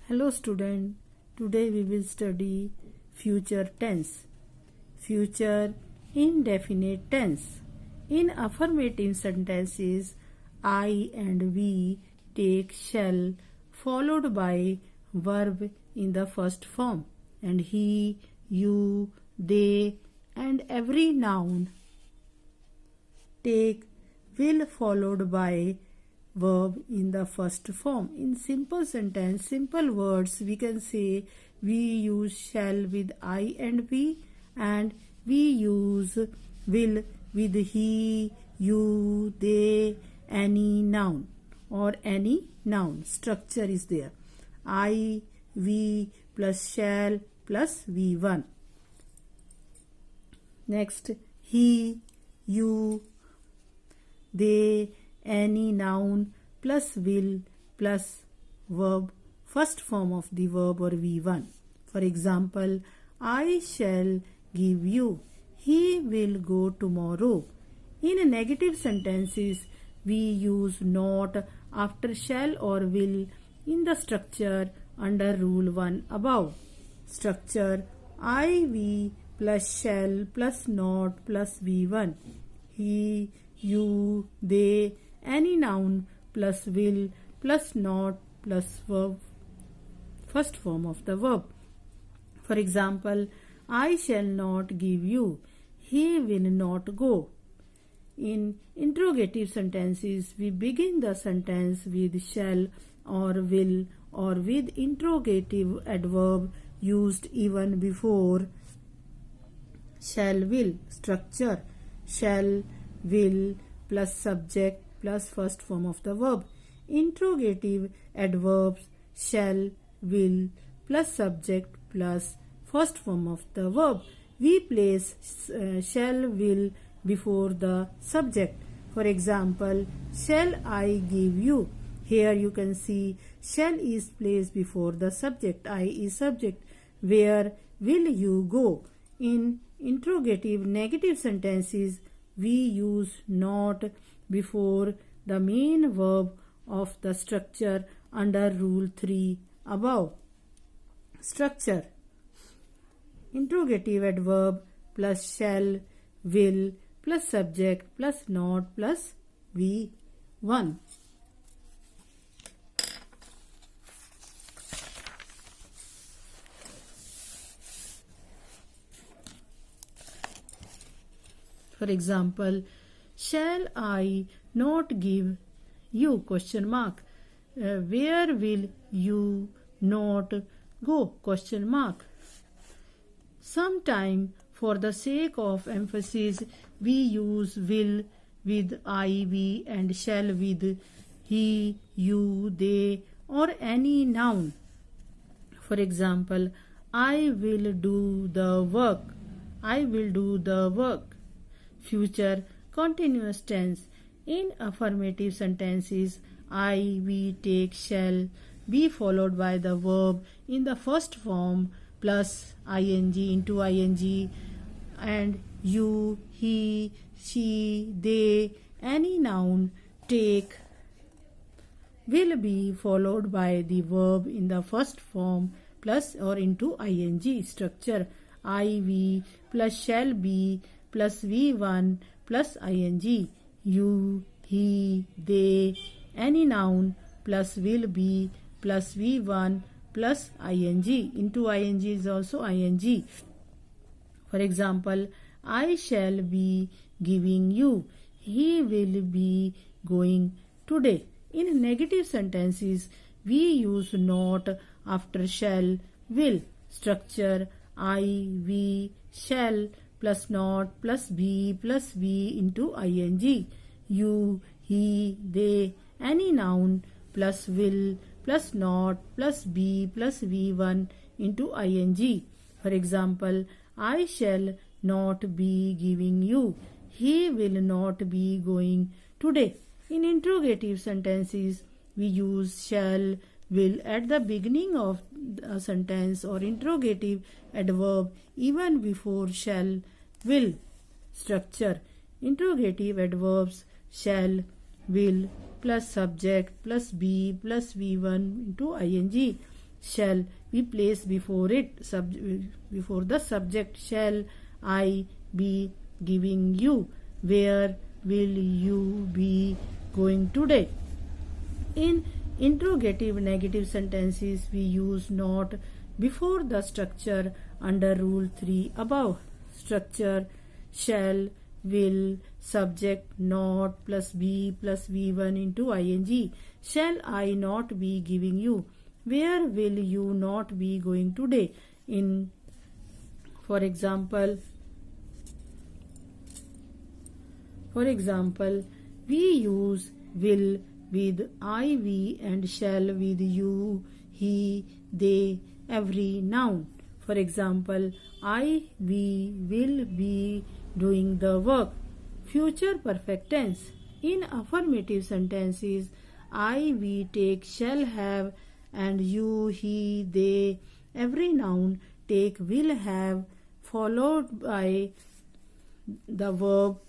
Hello student, today we will study future tense. Future indefinite tense. In affirmative sentences, I and we take shall followed by verb in the first form, and he, you, they and every noun take will followed by verb in the first form. In simple sentence, simple words, we can say we use shall with I and we, and we use will with he, you, they, any noun or any noun. Structure is there. I, we plus shall plus V1. Next, he, you, they, any noun plus will plus verb, first form of the verb or V1. For example, I shall give you. He will go tomorrow. In negative sentences, we use not after shall or will in the structure under rule 1 above. Structure I, we plus shall plus not plus V1. He, you, they, any noun plus will plus not plus verb, first form of the verb. For example, I shall not give you. He will not go. In interrogative sentences, we begin the sentence with shall or will or with interrogative adverb used even before shall will. Structure shall, will plus subject plus first form of the verb. Interrogative adverbs shall, will plus subject plus first form of the verb. We place shall, will before the subject. For example, shall I give you? Here you can see shall is placed before the subject. I is subject. Where will you go? In interrogative negative sentences, we use not before the main verb of the structure under rule 3 above. Structure interrogative adverb plus shall, will plus subject plus not plus V1. For example, shall I not give you question mark? Where will you not go question mark? Sometime for the sake of emphasis we use will with I, we and shall with he, you, they or any noun. For example, I will do the work. I will do the work. Future continuous tense. In affirmative sentences, I, we take shall be followed by the verb in the first form plus ing into ing, and you, he, she, they, any noun take will be followed by the verb in the first form plus or into ing. Structure I, we plus shall be plus V1 plus ing. You, he, they, any noun plus will be plus V1 plus ing. Into ing is also ing. For example, I shall be giving you. He will be going today. In negative sentences, we use not after shall, will. Structure I, we, shall plus not plus be plus V into ing. You, he, they, any noun plus will plus not plus be plus V1 into ing. For example, I shall not be giving you. He will not be going today. In interrogative sentences, we use shall, will at the beginning of a sentence or interrogative adverb even before shall, will. Structure interrogative adverbs shall, will plus subject plus be plus V1 into ing. shall we place before it, before the subject. Shall I be giving you? Where will you be going today? In interrogative negative sentences, we use not before the structure under Rule 3 above. Structure: shall, will, subject, not plus be plus V1 into ing. Shall I not be giving you? Where will you not be going today? For example, we use will with IV and shall with you, he, they, every noun. For example, we will be doing the work. Future perfect tense. In affirmative sentences, we take, shall have, and you, he, they, every noun take will have followed by the verb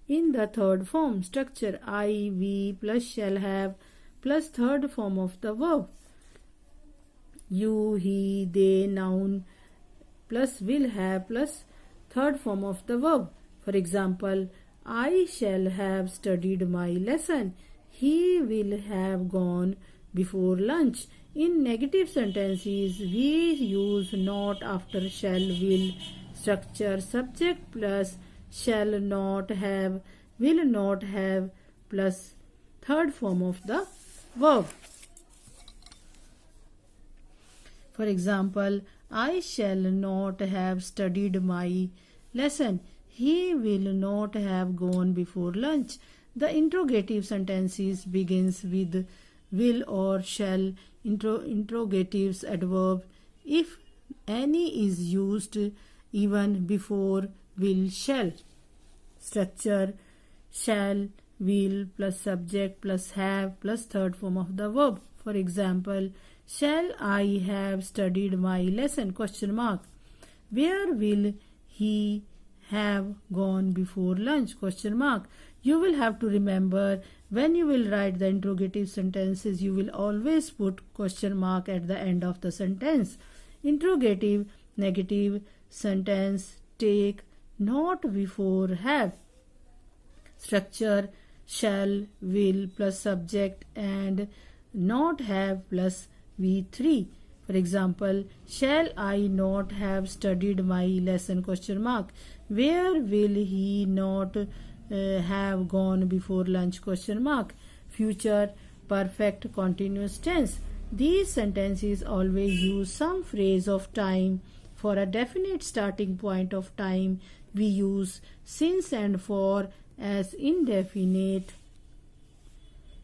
in the third form. Structure: we plus shall have plus third form of the verb. You, he, they, noun plus will have plus third form of the verb. For example, I shall have studied my lesson. He will have gone before lunch. In negative sentences, we use not after shall, will. Structure: subject plus shall not have, will not have plus third form of the verb. For example, I shall not have studied my lesson. He will not have gone before lunch. The interrogative sentences begins with will or shall. Interrogatives adverb, if any, is used even before will, shall. Structure: shall, will plus subject plus have plus third form of the verb. For example, shall I have studied my lesson? Question mark. Where will he have gone before lunch? Question mark. You will have to remember, when you will write the interrogative sentences, you will always put question mark at the end of the sentence. Interrogative negative sentence take not before have. Structure: shall, will plus subject and not have plus V3. For example, shall I not have studied my lesson? Question mark. Where will he not have gone before lunch? Question mark. Future perfect continuous tense. These sentences always use some phrase of time. For a definite starting point of time, we use since and for. As indefinite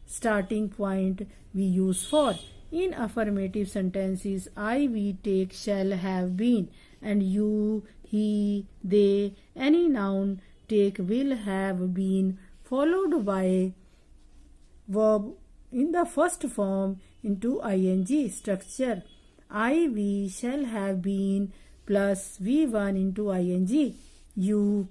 starting point, we use for. In affirmative sentences, we take, shall have been, and you, he, they, any noun take will have been followed by verb in the first form into ing. Structure: we shall have been plus V1 into ing. You,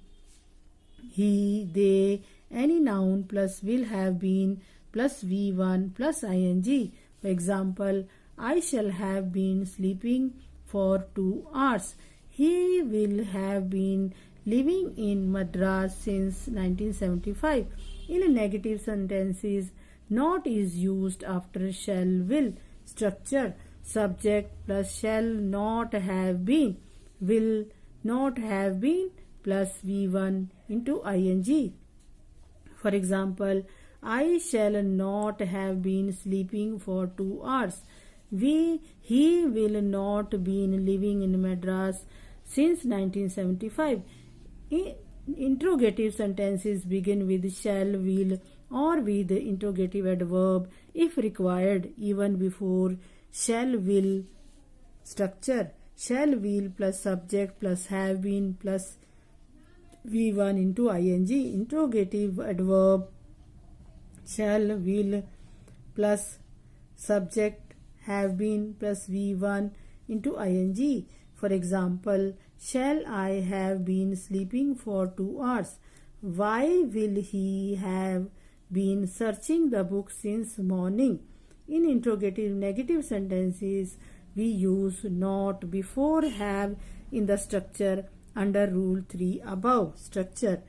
he, they, any noun plus will have been plus V1 plus ing. For example, I shall have been sleeping for 2 hours. He will have been living in Madras since 1975. In negative sentences, not is used after shall, will. Structure: subject plus shall not have been, will not have been plus V1 into ing. For example, I shall not have been sleeping for 2 hours. He will not been living in Madras since 1975. Interrogative sentences begin with shall, will, or with interrogative adverb if required, even before shall, will. Structure: shall, will plus subject plus have been plus V1 into ing. Interrogative adverb: shall, will plus subject have been plus V1 into ing. For example, shall I have been sleeping for 2 hours? Why will he have been searching the book since morning? In interrogative negative sentences, we use not before have in the structure under Rule 3 above. Structure: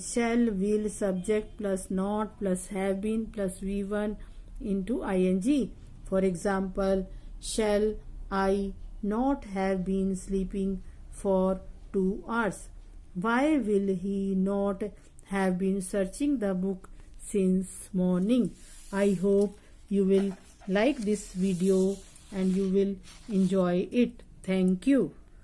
shall, will, subject plus not plus have been plus V1 into ing. For example, shall I not have been sleeping for 2 hours? Why will he not have been searching the book since morning? I hope you will like this video and you will enjoy it. Thank you.